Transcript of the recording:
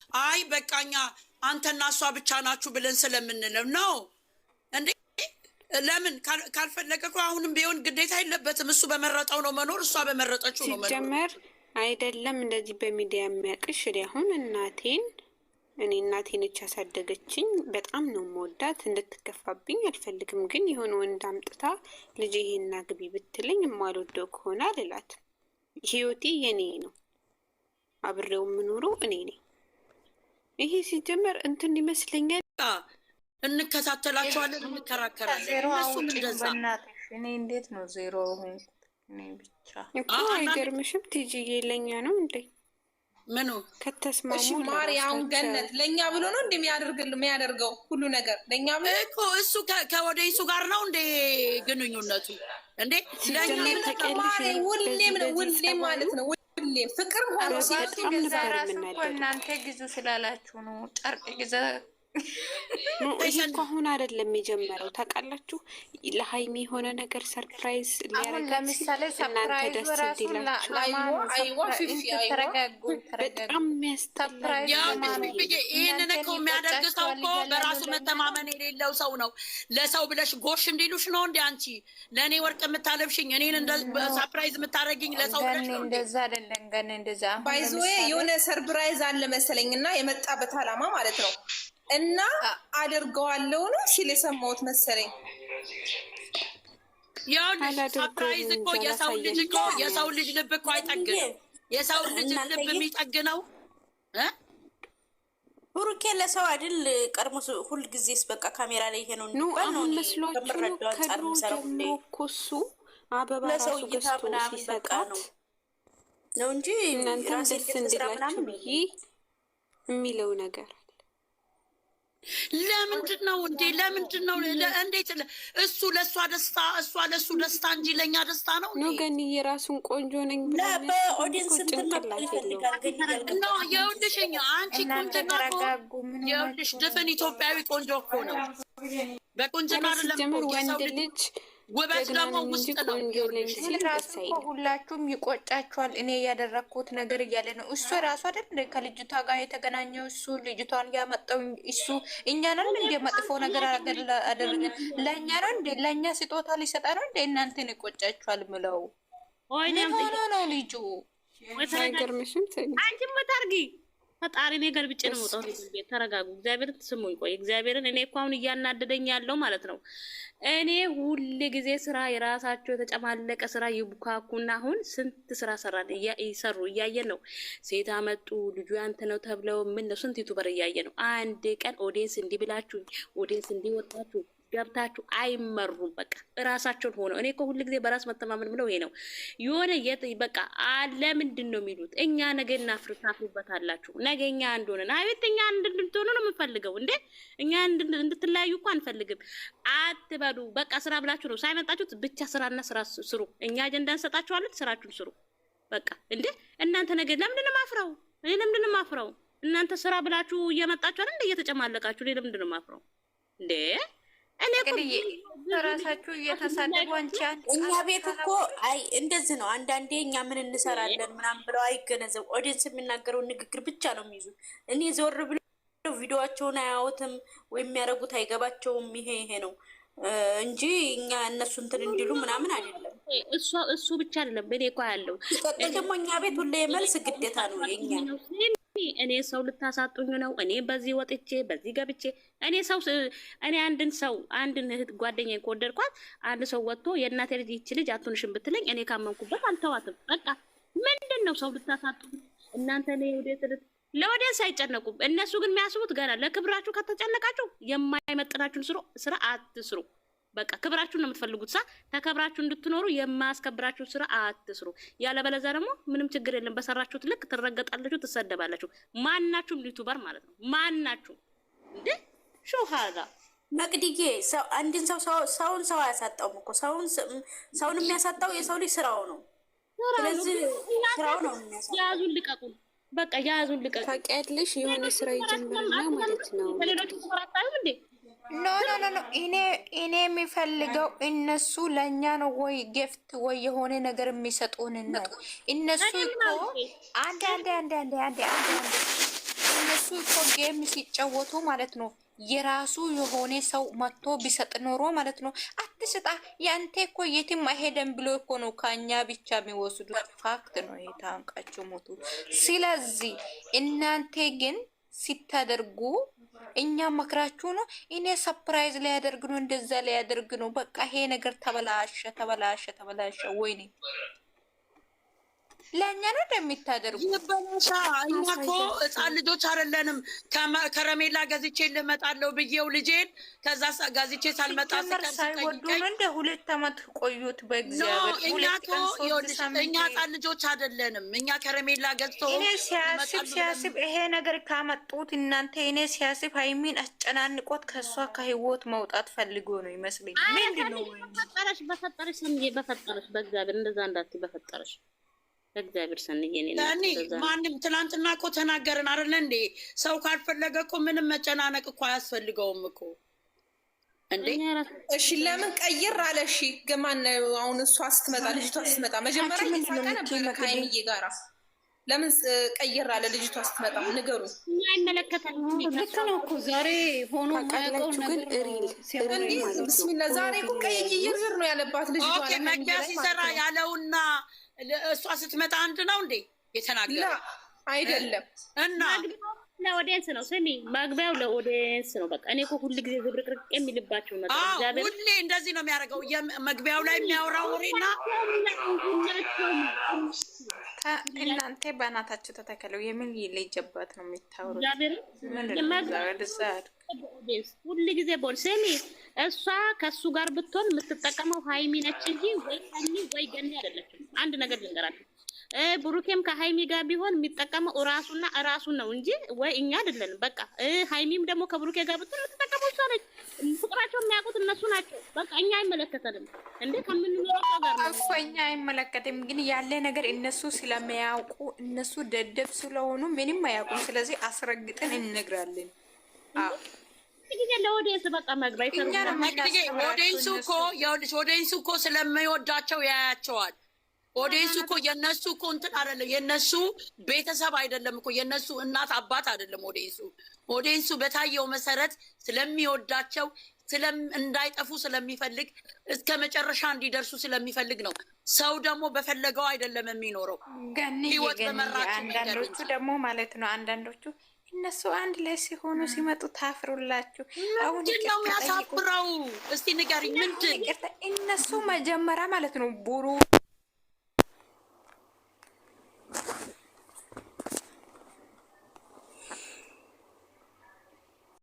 አይ በቃኛ አንተና እሷ ብቻ ናችሁ ብለን ስለምንለው ነው እንዴ? ለምን ካልፈለገ እኮ አሁንም ቢሆን ግዴታ የለበትም። እሱ በመረጠው ነው መኖር፣ እሷ በመረጠችው ነው መኖር። ሲጀመር አይደለም እንደዚህ በሚዲያ የሚያውቅሽ። አሁን እኔ እናቴን ያሳደገችኝ በጣም ነው የምወዳት፣ እንድትከፋብኝ አልፈልግም። ግን የሆነ ወንድ አምጥታ ልጅ ይሄና ግቢ ብትለኝ የማልወደው ከሆነ አልላትም። ህይወቴ የኔ ነው፣ አብሬው የምኖረው እኔ ነኝ። ይሄ ሲጀመር እንትን ይመስለኛል። እንከታተላቸዋለን፣ እንከራከራለን። እነሱም እንደዛ። እኔ እንዴት ነው ዜሮ እኔ ብቻ እኮ አይገርምሽም? ቲጂዬ ለኛ ነው እንዴ? ምኑ ከተስማሙ ማርያም ገነት ለኛ ብሎ ነው የሚያደርገው ሁሉ ነገር ለኛ ብሎ እኮ። እሱ ከወደይሱ ጋር ነው እንዴ ግንኙነቱ? እንዴ ለኛ ሁሌም ማለት ነው ሁሌም ፍቅርም ሆኖ እናንተ ግዙ ስላላችሁ ነው ጨርቅ ግዛ። ይሄ እኮ አሁን አይደለም የጀመረው ታውቃላችሁ። ለሀይሚ የሆነ ነገር ሰርፕራይዝ ሊያደርግ ለምሳሌ ሰርፕራይዝ ራሱ በጣም የሚያስጠላ። ይህንን እኮ የሚያደርግ ሰው እኮ በራሱ መተማመን የሌለው ሰው ነው። ለሰው ብለሽ ጎሽ እንዲሉሽ ነው እንዲ አንቺ ለእኔ ወርቅ የምታለብሽኝ እኔን ሰርፕራይዝ የምታደርግኝ ለሰው ብለሽ ነው። እንደዛ አይደለም ገና እንደዛ ባይዞዌ የሆነ ሰርፕራይዝ አለ መሰለኝ እና የመጣበት አላማ ማለት ነው እና አድርገዋለሁ ነው ሲል የሰማሁት መሰለኝ። ሰርፕራይዝ እኮ የሰው ልጅ ልብ እኮ አይጠግነው። የሰው ልጅ ልብ የሚጠግነው ብሩኬ ለሰው አይደል ቀድሞ ሁል ጊዜስ በቃ ካሜራ ላይ ይሄ ነው እንባል ነው መስሏችሁ። ከድሮ ጀምሮ እኮ እሱ አበባ ራሱ ገዝቶ ሲሰጣት ነው እንጂ እናንተም ደስ እንዲላችሁ ብዬ የሚለው ነገር ለምንድን ነው እንዴ? ለምንድን ነው እንዴት? እሱ ለእሷ ደስታ እሷ ለእሱ ደስታ እንጂ ለእኛ ደስታ ነው ነው። ግን የራሱን ቆንጆ ነኝ ብሎ በኦዲየንስ ጭንቅላት የለውም። ኖ የውልሽኛ አንቺ ቁንጅና እኮ የውልሽ ድፍን ኢትዮጵያዊ ቆንጆ እኮ ነው። በቁንጅና አይደለም ወንድ ልጅ ውበት ደግሞ ውስጥ ነው። ሁላችሁም ይቆጫችኋል። እኔ ያደረግኩት ነገር እያለ ነው እሱ ራሱ አይደል ከልጅቷ ጋር የተገናኘው እሱ ልጅቷን ያመጣው እሱ። እኛንን እንደ መጥፎ ነገር አደረገን ለእኛ ነው እንደ ለእኛ ስጦታ ሊሰጣ ነው እንደ እናንተን ይቆጫችኋል ምለው ሆኖ ነው ልጁ። አንቺ ምታርጊ ፈጣሪ እኔ ገልብጬ ነው የምወጣው። ቤት ተረጋጉ። እግዚአብሔርን ስሙኝ። ቆይ እግዚአብሔርን እኔ እኮ አሁን እያናደደኝ ያለው ማለት ነው እኔ ሁል ጊዜ ስራ የራሳቸው የተጨማለቀ ስራ ይቡካኩና አሁን ስንት ስራ ይሰሩ እያየን ነው። ሴት አመጡ ልጁ ያንተ ነው ተብለው ምን ነው ስንት ዩቱበር እያየ ነው። አንድ ቀን ኦዲየንስ እንዲህ ብላችሁ ኦዲየንስ እንዲወጣችሁ ገብታችሁ አይመሩም። በቃ እራሳቸውን ሆነው እኔ እኮ ሁሉ ጊዜ በራስ መተማመን ብለው ይሄ ነው የሆነ በቃ አለ ምንድን ነው የሚሉት እኛ ነገ እናፍርታፍሩበታላችሁ። ነገ እኛ አንድ ሆነን አቤት እኛ እንድትሆኑ ነው የምንፈልገው እንዴ? እኛ እንድትለያዩ እኮ አንፈልግም። አትበሉ በቃ ስራ ብላችሁ ነው ሳይመጣችሁት ብቻ ስራና ስራ ስሩ። እኛ አጀንዳ እንሰጣችኋለን፣ ስራችሁን ስሩ በቃ። እንዴ እናንተ ነገ ለምንድን ነው ማፍረው? እኔ ለምንድን ነው ማፍረው? እናንተ ስራ ብላችሁ እየመጣችሁ አይደል እየተጨማለቃችሁ? እኔ ለምንድን ነው ማፍረው እንዴ? እኔ ራሳችሁ እየተሳደቡ አንቺ እኛ ቤት እኮ አይ እንደዚህ ነው። አንዳንዴ እኛ ምን እንሰራለን ምናምን ብለው አይገነዘቡ። ኦዲየንስ የሚናገረውን ንግግር ብቻ ነው የሚይዙ። እኔ ዞር ብለው ቪዲዮዋቸውን አያዩትም ወይም የሚያደርጉት አይገባቸውም። ይሄ ነው እንጂ እኛ እነሱ እንትን እንዲሉ ምናምን አይደለም። እሱ ብቻ አይደለም። እኔ እኮ ያለው ደግሞ እኛ ቤት ሁሌ የመልስ ግዴታ ነው የኛ። እኔ ሰው ልታሳጡኝ ነው? እኔ በዚህ ወጥቼ በዚህ ገብቼ እኔ አንድን እህት ጓደኛዬን ከወደድኳት አንድ ሰው ወጥቶ የእናቴ ልጅ ይቺ ልጅ አትሆንሽም ብትለኝ እኔ ካመንኩበት አልተዋትም። በቃ ምንድን ነው ሰው ልታሳጡ እናንተ? እኔ ለወደንስ አይጨነቁም። እነሱ ግን የሚያስቡት ገና ለክብራችሁ ከተጨነቃችሁ የማይመጥናችሁን ስራ አትስሩ። በቃ ክብራችሁን ነው የምትፈልጉት። ተከብራችሁ እንድትኖሩ የማያስከብራችሁ ስራ አትስሩ። ያለበለዚያ ደግሞ ምንም ችግር የለም። በሰራችሁት ልክ ትረገጣላችሁ፣ ትሰደባላችሁ። ማናችሁም ዩቱበር ማለት ነው። ማናችሁ እንዴ ሾሃዳ መቅድዬ አንድን ሰውን ሰው አያሳጣውም እኮ ሰውን የሚያሳጣው የሰው ልጅ ስራው ነው። ስለዚህ ስራው ነው የሚያሳጣው። ያዙን ልቀቁን፣ በቃ ያዙን ልቀቁ። ታውቂያለሽ የሆነ ስራ ይጀምርና ማለት ነው ሌሎች ተፈራጣዩ እንዴ ኖ እኔ የሚፈልገው እነሱ ለእኛ ነው ወይ ጊፍት ወይ የሆነ ነገር የሚሰጡን ነው። እነሱ እኮ አንድ እነሱ እኮ ጌም ሲጫወቱ ማለት ነው የራሱ የሆነ ሰው መጥቶ ቢሰጥ ኖሮ ማለት ነው አትስጣ ያንተ እኮ የትም አይሄድም ብሎ እኮ ነው ከኛ ብቻ የሚወስዱት። ፋክት ነው የታንቃችሁ ሞቱ። ስለዚህ እናንተ ግን ሲታደርጉ እኛ መክራችሁ ነው። እኔ ሰፕራይዝ ሊያደርግ ነው እንደዛ ሊያደርግ ነው። በቃ ይሄ ነገር ተበላሸ ተበላሸ ተበላሸ። ወይኔ ለእኛ ነው እንደሚታደርጉ ይበላሻ። እኛ እኮ ህፃን ልጆች አይደለንም። ከረሜላ ገዝቼ ልመጣለሁ ብዬው ልጄን ከዛ ገዝቼ ሳልመጣ ሳይወዱ ነው እንደ 2 ዓመት ቆዩት። በእግዚአብሔር እኛ ህፃን ልጆች አይደለንም። እኛ ከረሜላ ገዝቶ እኔ ሲያስብ ይሄ ነገር ካመጡት እናንተ እኔ ሲያስብ ሀይሚን አስጨናንቆት ከእሷ ከህይወት መውጣት ፈልጎ ነው ይመስለኝ። ምንድን ነው በፈጠረሽ በእግዚአብሔር እንደዛ እንዳትዪ በፈጠረሽ እግዚአብሔር ሰንዬ ማንም ትናንትና እኮ ተናገርን አይደለ እንዴ? ሰው ካልፈለገ እኮ ምንም መጨናነቅ እኮ አያስፈልገውም እኮ እንዴ። እሺ ለምን ቀይር አለ? እሺ ገማን አሁን እሷ ስትመጣ ልጅቷ ስትመጣ መጀመሪያ ይፋቀ ነበር ከሀይሚዬ ጋራ ለምን ቀይር አለ? ልጅቷ ስትመጣ ንገሩ። አይመለከተንም። ልክ ነው እኮ ዛሬ ሆኖ ማያውቀው ነገር እንዴ ብስሚላ ዛሬ እኮ ቀይ ይርዝር ነው ያለባት ልጅቷ። ኦኬ መግቢያ ሲሰራ ያለውና እሷ ስትመጣ አንድ ነው እንዴ የተናገረ? አይደለም። እና ለኦዲየንስ ነው። ስሚ መግቢያው ለኦዲየንስ ነው። በቃ እኔ እኮ ሁሉ ጊዜ ዝብርቅርቅ የሚልባቸው ነገር እግዚአብሔር ሁሌ እንደዚህ ነው የሚያደርገው። መግቢያው ላይ የሚያወራው ወሬና እናንተ በእናታችሁ ተተከለው የምን ይለይጀባት ነው የሚታወሩት? ሁሉ ጊዜ ቦል ስሚ እሷ ከሱ ጋር ብትሆን የምትጠቀመው ሀይሚ ነች እንጂ ወይ ሀይሚ ወይ ገኒ አይደለችም። አንድ ነገር ልንገራችሁ፣ ብሩኬም ከሀይሚ ጋር ቢሆን የሚጠቀመው እራሱና እራሱን ነው እንጂ ወይ እኛ አይደለንም። በቃ ሀይሚም ደግሞ ከብሩኬ ጋር ብትሆን የምትጠቀመው እሷ ነች። ፍቅራቸው የሚያውቁት እነሱ ናቸው። በቃ እኛ አይመለከተንም እንዴ ከምንኖረው ጋር ነው እኮ እኛ አይመለከትም። ግን ያለ ነገር እነሱ ስለሚያውቁ እነሱ ደደብ ስለሆኑ ምንም አያውቁም። ስለዚህ አስረግጠን እንነግራለን። ጊዜ ለኦዲየንስ በቃ መግባይ ኦዲየንሱ እኮ ስለሚወዳቸው ያያቸዋል። ኦዲየንሱ እኮ የነሱ እኮ እንትን አይደለም፣ የነሱ ቤተሰብ አይደለም እኮ የነሱ እናት አባት አይደለም። ኦዲየንሱ በታየው መሰረት ስለሚወዳቸው እንዳይጠፉ ስለሚፈልግ እስከ መጨረሻ እንዲደርሱ ስለሚፈልግ ነው። ሰው ደግሞ በፈለገው አይደለም የሚኖረው። ህይወት በመራቸው አንዳንዶቹ ደግሞ ማለት ነው አንዳንዶቹ እነሱ አንድ ላይ ሲሆኑ ሲመጡ ታፍሩላችሁ። አሁን ምንድን ነው የሚያሳፍረው? እስቲ ንገሪኝ። ምንድን እነሱ መጀመሪያ ማለት ነው ቡሩ